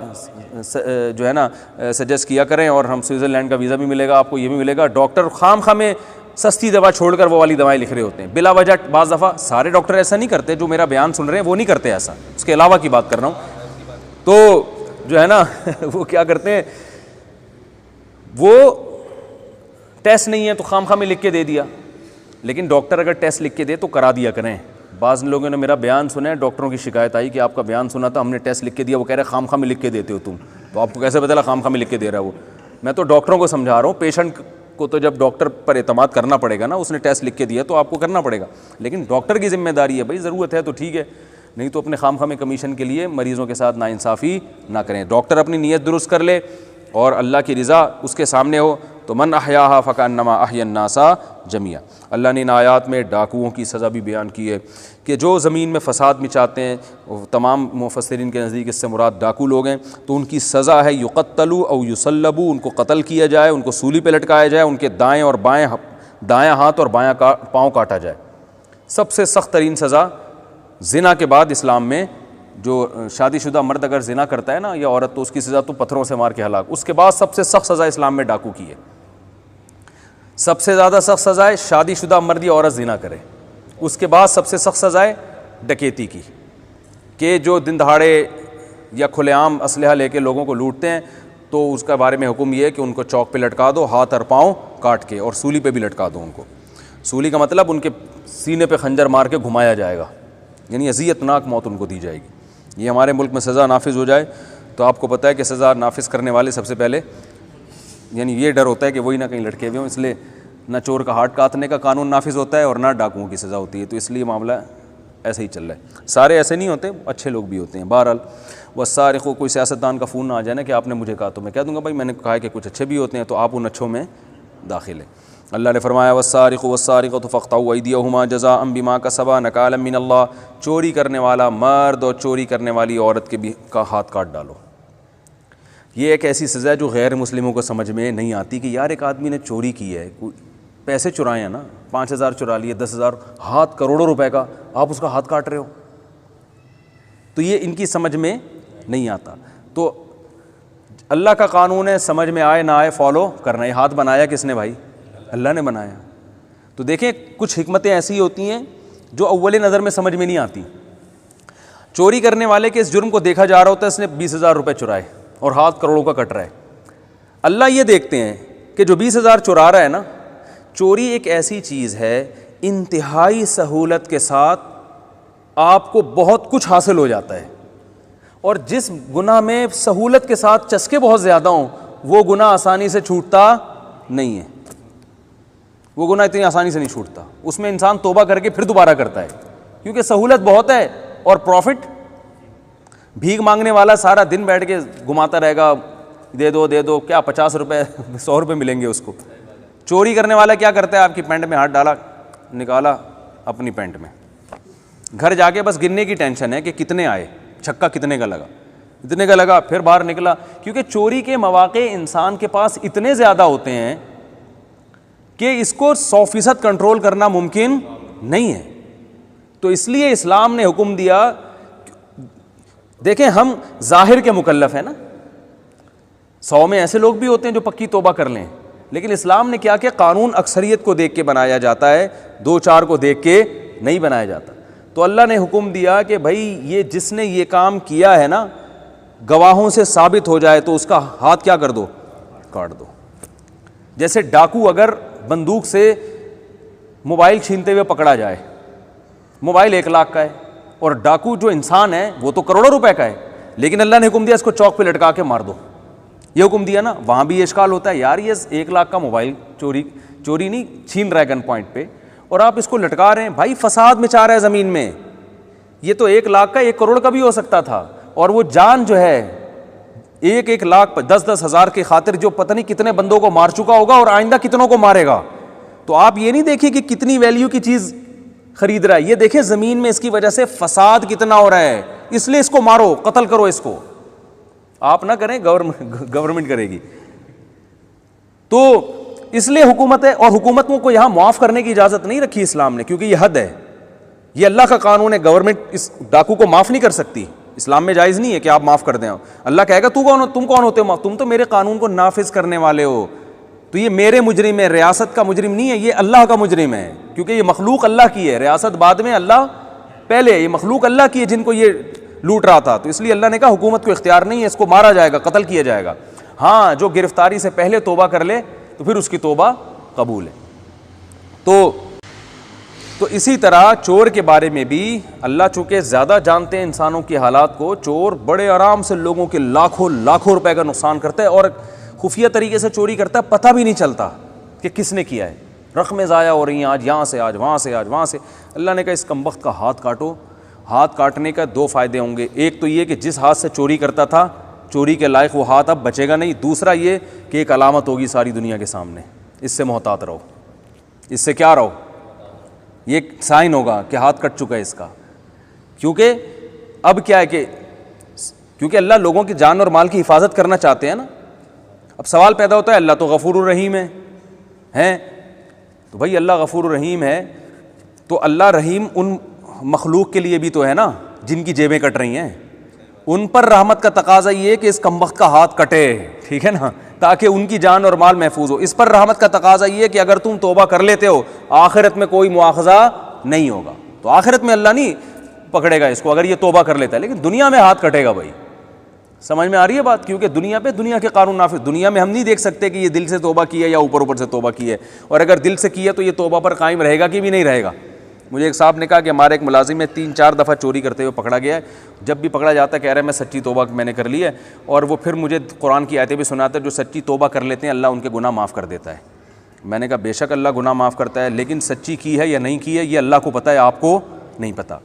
A: جو ہے نا سجیسٹ کیا کریں اور ہم سوئٹزرلینڈ کا ویزا بھی ملے گا, آپ کو یہ بھی ملے گا. ڈاکٹر خام خواہ میں سستی دوا چھوڑ کر وہ والی دوائیں لکھ رہے ہوتے ہیں بلا وجہ. بعض دفعہ سارے ڈاکٹر ایسا نہیں کرتے, جو میرا بیان سن رہے ہیں وہ نہیں کرتے ایسا, اس کے علاوہ کی بات کر رہا ہوں. تو جو ہے نا وہ کیا کرتے ہیں, وہ ٹیسٹ نہیں ہے تو خام خواہ میں لکھ کے دے دیا. لیکن ڈاکٹر اگر ٹیسٹ لکھ کے دے تو کرا دیا کریں. بعض لوگوں نے میرا بیان سنا ہے, ڈاکٹروں کی شکایت آئی کہ آپ کا بیان سنا تھا, ہم نے ٹیسٹ لکھ کے دیا, وہ کہہ رہے خام خواہ میں لکھ کے دیتے ہو تم, تو آپ کو کیسے پتہ چلا خام خواہ میں لکھ کے دے رہا ہے وہ. میں تو ڈاکٹروں کو سمجھا رہا ہوں, پیشنٹ کو تو جب ڈاکٹر پر اعتماد کرنا پڑے گا نا, اس نے ٹیسٹ لکھ کے دیا تو آپ کو کرنا پڑے گا, لیکن ڈاکٹر کی ذمہ داری ہے بھائی, ضرورت ہے تو ٹھیک ہے, نہیں تو اپنے خام خواہ میں کمیشن کے لیے مریضوں کے ساتھ ناانصافی نہ کریں. ڈاکٹر اپنی نیت درست کر لے اور اللہ کی رضا اس کے سامنے ہو تو من احیاہا فکانما احیا الناس جميعا. اللہ نے ان آیات میں ڈاکوؤں کی سزا بھی بیان کی ہے کہ جو زمین میں فساد مچاتے ہیں, تمام مفسرین کے نزدیک اس سے مراد ڈاکو لوگ ہیں, تو ان کی سزا ہے یقتلوا او یصلبوا, ان کو قتل کیا جائے, ان کو سولی پہ لٹکایا جائے, ان کے دائیں اور بائیں, دایاں ہاتھ اور بایاں پاؤں کاٹا جائے. سب سے سخت ترین سزا زنا کے بعد اسلام میں, جو شادی شدہ مرد اگر زنا کرتا ہے نا یا عورت, تو اس کی سزا تو پتھروں سے مار کے ہلاک. اس کے بعد سب سے سخت سزا اسلام میں ڈاکو کی ہے. سب سے زیادہ سخت سزا ہے شادی شدہ مرد یا عورت زنا کرے. اس کے بعد سب سے سخت سزا ہے ڈکیتی کی, کہ جو دن دہاڑے یا کھلے عام اسلحہ لے کے لوگوں کو لوٹتے ہیں, تو اس کا بارے میں حکم یہ ہے کہ ان کو چوک پہ لٹکا دو, ہاتھ اور پاؤں کاٹ کے, اور سولی پہ بھی لٹکا دو ان کو. سولی کا مطلب ان کے سینے پہ خنجر مار کے گھمایا جائے گا, یعنی اذیت ناک موت ان کو دی جائے گی. یہ ہمارے ملک میں سزا نافذ ہو جائے تو آپ کو پتہ ہے کہ سزا نافذ کرنے والے سب سے پہلے, یعنی یہ ڈر ہوتا ہے کہ وہی نہ کہیں لٹکے ہوئے ہوں, اس لیے نہ چور کا ہاتھ کاٹنے کا قانون نافذ ہوتا ہے اور نہ ڈاکوؤں کی سزا ہوتی ہے. تو اس لیے معاملہ ایسے ہی چل رہا ہے. سارے ایسے نہیں ہوتے, اچھے لوگ بھی ہوتے ہیں. بہرحال والسارق, کوئی سیاستدان کا فون نہ آ جائے نا کہ آپ نے مجھے کہا, تو میں کہہ دوں گا بھائی میں نے کہا کہ کچھ اچھے بھی ہوتے ہیں, تو آپ ان اچھوں میں داخل ہیں. اللہ نے فرمایا والسارق والسارقۃ فاقطعوا ایدیہما جزاء بما کسبا نکالا من اللہ, چوری کرنے والا مرد اور چوری کرنے والی عورت کے بھی کا ہاتھ کاٹ ڈالو. یہ ایک ایسی سزا ہے جو غیر مسلموں کو سمجھ میں نہیں آتی کہ یار ایک آدمی نے چوری کی ہے, پیسے چرائے ہیں نا, 5,000 چرا لیے, 10,000, ہاتھ کروڑوں روپے کا, آپ اس کا ہاتھ کاٹ رہے ہو. تو یہ ان کی سمجھ میں نہیں آتا. تو اللہ کا قانون ہے, سمجھ میں آئے نہ آئے فالو کرنا. یہ ہاتھ بنایا کس نے بھائی؟ اللہ نے بنایا. تو دیکھیں کچھ حکمتیں ایسی ہوتی ہیں جو اول نظر میں سمجھ میں نہیں آتی. چوری کرنے والے کے اس جرم کو دیکھا جا رہا ہوتا ہے, اس نے 20,000 روپے چرائے اور ہاتھ کروڑوں کا کٹ رہا ہے. اللہ یہ دیکھتے ہیں کہ جو 20,000 چرا رہا ہے نا, چوری ایک ایسی چیز ہے انتہائی سہولت کے ساتھ آپ کو بہت کچھ حاصل ہو جاتا ہے. اور جس گناہ میں سہولت کے ساتھ چسکے بہت زیادہ ہوں وہ گناہ آسانی سے چھوٹتا نہیں ہے. وہ گناہ اتنی آسانی سے نہیں چھوٹتا, اس میں انسان توبہ کر کے پھر دوبارہ کرتا ہے کیونکہ سہولت بہت ہے اور پروفٹ. بھیک مانگنے والا سارا دن بیٹھ کے گھماتا رہے گا, دے دو دے دو, کیا 50 روپے 100 روپے ملیں گے اس کو. چوری کرنے والا کیا کرتا ہے, آپ کی پینٹ میں ہاتھ ڈالا, نکالا اپنی پینٹ میں, گھر جا کے بس گننے کی ٹینشن ہے کہ کتنے آئے, چھکا کتنے کا لگا, اتنے کا لگا, پھر باہر نکلا. کیونکہ چوری کے مواقع انسان کے پاس اتنے زیادہ ہوتے ہیں کہ اس کو 100% کنٹرول کرنا ممکن نہیں ہے. تو اس لیے اسلام نے حکم دیا. دیکھیں ہم ظاہر کے مکلف ہیں نا, 100 میں ایسے لوگ بھی ہوتے ہیں جو پکی توبہ کر لیں, لیکن اسلام نے کیا کہ قانون اکثریت کو دیکھ کے بنایا جاتا ہے, 2-4 کو دیکھ کے نہیں بنایا جاتا. تو اللہ نے حکم دیا کہ بھائی یہ جس نے یہ کام کیا ہے نا, گواہوں سے ثابت ہو جائے تو اس کا ہاتھ کیا کر دو, کاٹ دو. جیسے ڈاکو اگر بندوق سے موبائل چھینتے ہوئے پکڑا جائے, موبائل 1 لاکھ کا ہے اور ڈاکو جو انسان ہے وہ تو کروڑوں روپے کا ہے, لیکن اللہ نے حکم دیا اس کو چوک پہ لٹکا کے مار دو. یہ حکم دیا نا. وہاں بھی یہ اشکال ہوتا ہے, یار یہ 1 لاکھ کا موبائل چوری نہیں, چھین رہا ہے گن پوائنٹ پہ, اور آپ اس کو لٹکا رہے ہیں. بھائی فساد مچا رہا ہے زمین میں. یہ تو 1 لاکھ کا 1 کروڑ کا بھی ہو سکتا تھا, اور وہ جان جو ہے 1 لاکھ 10 ہزار کی خاطر جو پتہ نہیں کتنے بندوں کو مار چکا ہوگا اور آئندہ کتنوں کو مارے گا. تو آپ یہ نہیں دیکھیں کہ کتنی ویلیو کی چیز خرید رہا ہے, یہ دیکھیں زمین میں اس کی وجہ سے فساد کتنا ہو رہا ہے, اس لیے اس کو مارو, قتل کرو اس کو. آپ نہ کریں, گورنمنٹ کرے گی. تو اس لیے حکومت ہے, اور حکومتوں کو یہاں معاف کرنے کی اجازت نہیں رکھی اسلام نے, کیونکہ یہ حد ہے, یہ اللہ کا قانون ہے. گورنمنٹ اس ڈاکو کو معاف نہیں کر سکتی, اسلام میں جائز نہیں ہے کہ آپ معاف کر دیں. اللہ کہے گا تم کون ہوتے ہو, تم تو میرے قانون کو نافذ کرنے والے ہو, تو یہ میرے مجرم ہے, ریاست کا مجرم نہیں ہے, یہ اللہ کا مجرم ہے, کیونکہ یہ مخلوق اللہ کی ہے, ریاست بعد میں, اللہ پہلے. یہ مخلوق اللہ کی ہے جن کو یہ لوٹ رہا تھا, تو اس لیے اللہ نے کہا حکومت کو اختیار نہیں ہے, اس کو مارا جائے گا, قتل کیا جائے گا. ہاں جو گرفتاری سے پہلے توبہ کر لے تو پھر اس کی توبہ قبول ہے. تو اسی طرح چور کے بارے میں بھی اللہ چونکہ زیادہ جانتے ہیں انسانوں کے حالات کو, چور بڑے آرام سے لوگوں کے لاکھوں روپے کا نقصان کرتا ہے اور خفیہ طریقے سے چوری کرتا ہے, پتہ بھی نہیں چلتا کہ کس نے کیا ہے. رقمیں ضائع ہو رہی ہیں, آج یہاں سے, آج وہاں سے, آج وہاں سے. اللہ نے کہا اس کمبخت کا ہاتھ کاٹو. ہاتھ کاٹنے کا 2 فائدے ہوں گے. ایک تو یہ کہ جس ہاتھ سے چوری کرتا تھا چوری کے لائق وہ ہاتھ اب بچے گا نہیں. دوسرا یہ کہ ایک علامت ہوگی ساری دنیا کے سامنے, اس سے محتاط رہو. اس سے کیا رہو, یہ سائن ہوگا کہ ہاتھ کٹ چکا ہے اس کا. کیونکہ اب کیا ہے کہ کیونکہ اللہ لوگوں کی جان اور مال کی حفاظت کرنا چاہتے ہیں نا. اب سوال پیدا ہوتا ہے, اللہ تو غفور الرحیم ہے, تو بھائی اللہ غفور الرحیم ہے تو اللہ رحیم ان مخلوق کے لیے بھی تو ہے نا جن کی جیبیں کٹ رہی ہیں, ان پر رحمت کا تقاضا یہ ہے کہ اس کمبخت کا ہاتھ کٹے, ٹھیک ہے نا, تاکہ ان کی جان اور مال محفوظ ہو. اس پر رحمت کا تقاضا یہ ہے کہ اگر تم توبہ کر لیتے ہو آخرت میں کوئی مواخذہ نہیں ہوگا. تو آخرت میں اللہ نہیں پکڑے گا اس کو اگر یہ توبہ کر لیتا ہے, لیکن دنیا میں ہاتھ کٹے گا. بھائی سمجھ میں آ رہی ہے بات, کیونکہ دنیا کے قانون نافذ. دنیا میں ہم نہیں دیکھ سکتے کہ یہ دل سے توبہ کی ہے یا اوپر سے توبہ کی ہے, اور اگر دل سے کی ہے تو یہ توبہ پر قائم رہے گا کہ بھی نہیں رہے گا. مجھے ایک صاحب نے کہا کہ ہمارے ایک ملازم میں 3-4 دفعہ چوری کرتے ہوئے پکڑا گیا ہے. جب بھی پکڑا جاتا ہے کہہ رہا ہے میں سچی توبہ میں نے کر لی ہے, اور وہ پھر مجھے قرآن کی آیتیں بھی سناتا ہے جو سچی توبہ کر لیتے ہیں اللہ ان کے گناہ معاف کر دیتا ہے. میں نے کہا بے شک اللہ گناہ معاف کرتا ہے, لیکن سچی کی ہے یا نہیں کی ہے یہ اللہ کو پتہ ہے, آپ کو نہیں پتہ.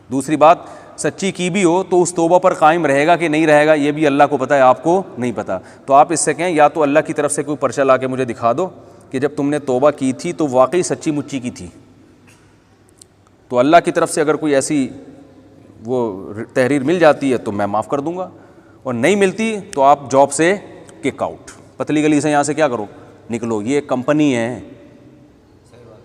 A: دوسری بات, سچی کی بھی ہو تو اس توبہ پر قائم رہے گا کہ نہیں رہے گا یہ بھی اللہ کو پتہ ہے, آپ کو نہیں پتہ. تو آپ اس سے کہیں یا تو اللہ کی طرف سے کوئی پرچہ لا کے مجھے دکھا دو کہ جب تم نے توبہ کی تھی تو واقعی سچی مچی کی تھی, تو اللہ کی طرف سے اگر کوئی ایسی وہ تحریر مل جاتی ہے تو میں معاف کر دوں گا, اور نہیں ملتی تو آپ جاب سے کک آؤٹ, پتلی گلی سے یہاں سے کیا کرو, نکلو. یہ ایک کمپنی ہے,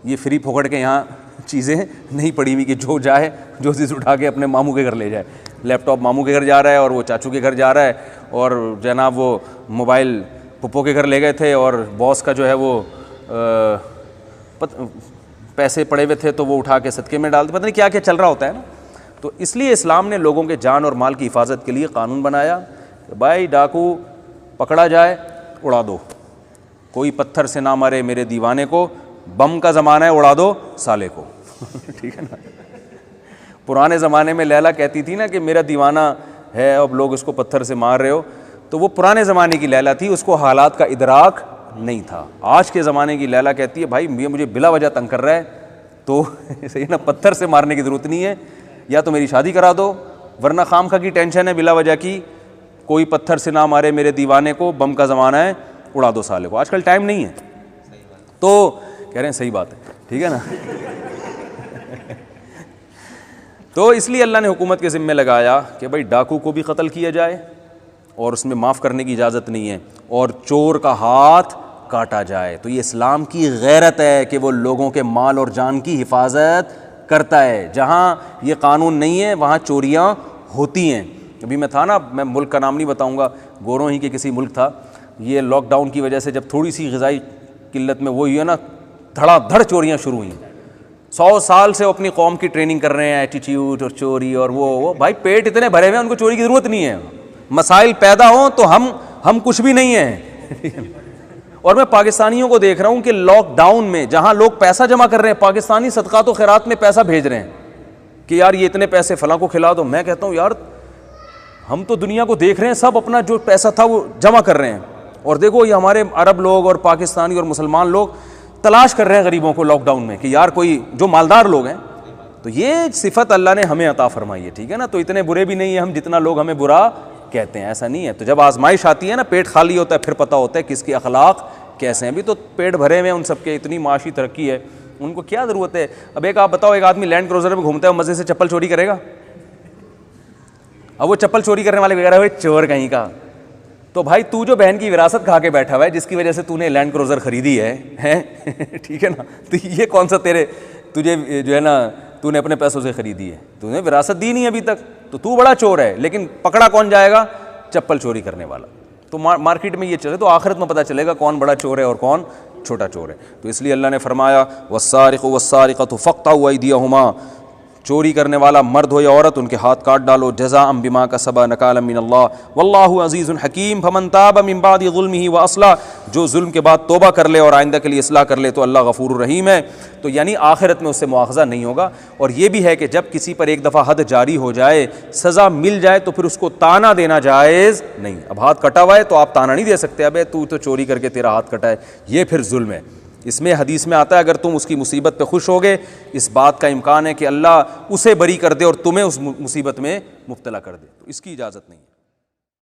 A: یہ فری پھوکڑ کے یہاں چیزیں نہیں پڑی ہوئی کہ جو جائے جو چیز اٹھا کے اپنے ماموں کے گھر لے جائے. لیپ ٹاپ ماموں کے گھر جا رہا ہے اور وہ چاچو کے گھر جا رہا ہے, اور جناب وہ موبائل پپو کے گھر لے گئے تھے اور باس کا جو ہے وہ پیسے پڑے ہوئے تھے تو وہ اٹھا کے صدقے میں ڈال دے, پتہ نہیں کیا کیا چل رہا ہوتا ہے نا. تو اس لیے اسلام نے لوگوں کے جان اور مال کی حفاظت کے لیے قانون بنایا کہ بھائی ڈاکو پکڑا جائے اڑا دو, کوئی پتھر سے نہ مارے میرے دیوانے کو, بم کا زمانہ ہے اڑا دو سالے کو. ٹھیک ہے نا. پرانے زمانے میں لیلا کہتی تھی نا کہ میرا دیوانہ ہے, اب لوگ اس کو پتھر سے مار رہے ہو, تو وہ پرانے زمانے کی لیلا تھی, اس کو حالات کا ادراک نہیں تھا. آج کے زمانے کی لیلا کہتی ہے بھائی یہ مجھے بلا وجہ تنگ کر رہا ہے, تو صحیح نا, پتھر سے مارنے کی ضرورت نہیں ہے, یا تو میری شادی کرا دو, ورنہ خام خواہ کی ٹینشن ہے بلا وجہ کی, کوئی پتھر سے نہ مارے میرے دیوانے کو, بم کا زمانہ ہے, اڑا دو سالے کو. آج کل ٹائم نہیں ہے. تو کہہ رہے ہیں صحیح بات ہے, ٹھیک ہے نا. تو اس لیے اللہ نے حکومت کے ذمہ لگایا کہ بھائی ڈاکو کو بھی قتل کیا جائے اور اس میں معاف کرنے کی اجازت نہیں ہے, اور چور کا ہاتھ کاٹا جائے. تو یہ اسلام کی غیرت ہے کہ وہ لوگوں کے مال اور جان کی حفاظت کرتا ہے. جہاں یہ قانون نہیں ہے وہاں چوریاں ہوتی ہیں. ابھی میں تھا نا, میں ملک کا نام نہیں بتاؤں گا, گوروں ہی کے کسی ملک تھا, یہ لاک ڈاؤن کی وجہ سے جب تھوڑی سی غذائی قلت میں وہ ہے نا, دھڑا دھڑ چوریاں شروع ہوئیں. 100 سال سے وہ اپنی قوم کی ٹریننگ کر رہے ہیں, ایٹیٹیوڈ اور چوری اور وہ بھائی پیٹ اتنے بھرے ہوئے ہیں, ان کو چوری کی ضرورت نہیں ہے. مسائل پیدا ہوں تو ہم کچھ بھی نہیں ہیں. اور میں پاکستانیوں کو دیکھ رہا ہوں کہ لاک ڈاؤن میں جہاں لوگ پیسہ جمع کر رہے ہیں, پاکستانی صدقات و خیرات میں پیسہ بھیج رہے ہیں کہ یار یہ اتنے پیسے فلاں کو کھلا دو. میں کہتا ہوں یار ہم تو دنیا کو دیکھ رہے ہیں, سب اپنا جو پیسہ تھا وہ جمع کر رہے ہیں, اور دیکھو یہ ہمارے عرب لوگ اور پاکستانی اور مسلمان لوگ تلاش کر رہے ہیں غریبوں کو لاک ڈاؤن میں کہ یار کوئی جو مالدار لوگ ہیں. تو یہ صفت اللہ نے ہمیں عطا فرمائی ہے, ٹھیک ہے نا. تو اتنے برے بھی نہیں ہیں ہم جتنا لوگ ہمیں برا کہتے ہیں, ایسا نہیں ہے. تو جب آزمائش آتی ہے نا, پیٹ خالی ہوتا ہے, پھر پتہ ہوتا ہے کس کے اخلاق کیسے ہیں. ابھی تو پیٹ بھرے ہوئے ہیں ان سب کے, اتنی معاشی ترقی ہے, ان کو کیا ضرورت ہے. اب ایک آپ بتاؤ, ایک آدمی لینڈ کروزر میں گھومتا ہے, مزے سے چپل چوری کرے گا؟ اب وہ چپل چوری کرنے والے وغیرہ ہوئے چور کہیں کا. تو بھائی تو جو بہن کی وراثت کھا کے بیٹھا ہوا ہے, جس کی وجہ سے تو نے لینڈ کروزر خریدی ہے ٹھیک ہے نا, تو یہ کون سا تجھے جو ہے نا تو نے اپنے پیسوں سے خریدی ہے, تو نے وراثت دی نہیں ابھی تک, تو بڑا چور ہے. لیکن پکڑا کون جائے گا؟ چپل چوری کرنے والا. تو مارکیٹ میں یہ چلے, تو آخرت میں پتہ چلے گا کون بڑا چور ہے اور کون چھوٹا چور ہے. تو اس لیے اللہ نے فرمایا والسارق والسارقۃ فاقطعوا ایدیہما, چوری کرنے والا مرد ہو یا عورت, ان کے ہاتھ کاٹ ڈالو, جزاء بما کسبا نکالا من اللہ واللہ عزیز حکیم. فمن تاب من بعد ظلمہ واصلح, جو ظلم کے بعد توبہ کر لے اور آئندہ کے لیے اصلاح کر لے تو اللہ غفور الرحیم ہے. تو یعنی آخرت میں اس سے مواخذہ نہیں ہوگا. اور یہ بھی ہے کہ جب کسی پر ایک دفعہ حد جاری ہو جائے, سزا مل جائے, تو پھر اس کو تانا دینا جائز نہیں. اب ہاتھ کٹا ہوا ہے تو آپ تانا نہیں دے سکتے, ابے تو چوری کر کے تیرا ہاتھ کٹا ہے, یہ پھر ظلم ہے. اس میں حدیث میں آتا ہے اگر تم اس کی مصیبت پہ خوش ہوگے, اس بات کا امکان ہے کہ اللہ اسے بری کر دے اور تمہیں اس مصیبت میں مبتلا کر دے, تو اس کی اجازت نہیں.